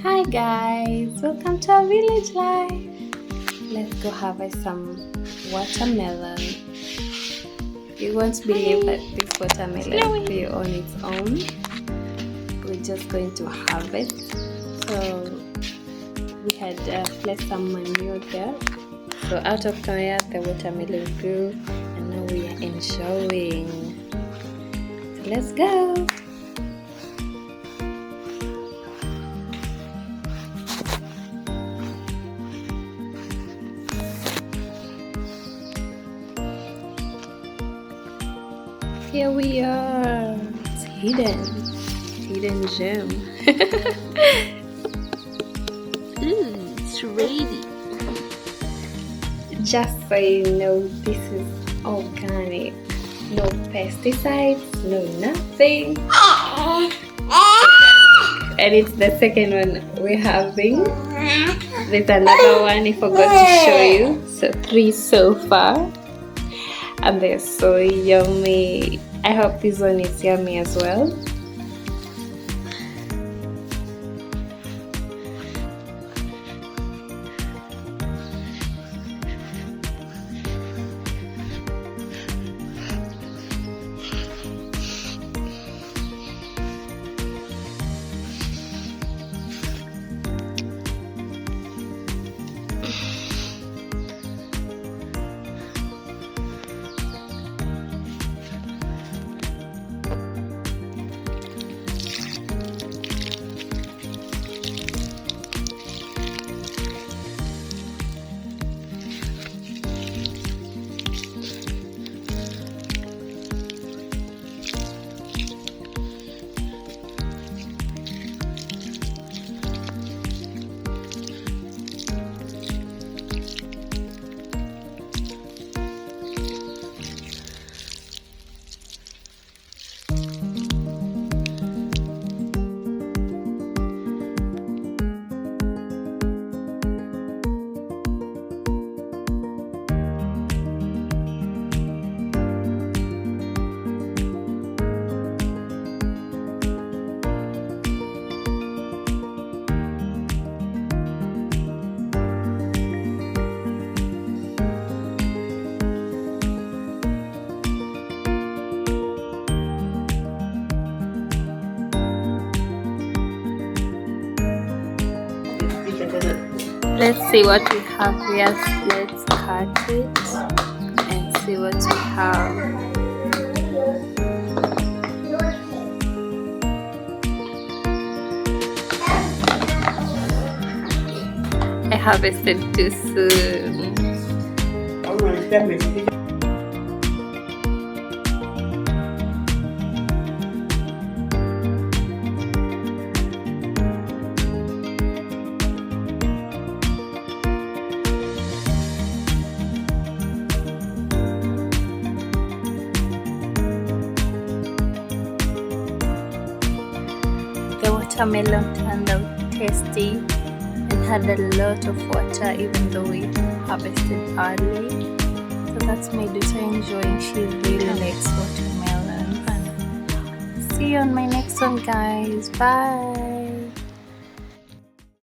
Hi guys, welcome to our village life. Let's go harvest some watermelon. You won't believe that this watermelon grew on its own. We're just going to harvest. So we had placed some manure there. So out of nowhere the watermelon grew and now we are enjoying. So let's go. Here we are. It's hidden gem. It's ready. Just so you know, this is organic. No pesticides, no nothing. And it's the second one we're having. There's another one I forgot to show you. So 3 so far. And they're so yummy. I hope this one is yummy as well. Let's see what we have here. Let's cut it and see what we have. I harvested too soon. The watermelon turned out tasty and had a lot of water even though we harvested early. So that's my daughter enjoying. She really likes watermelon. See you on my next one guys. Bye.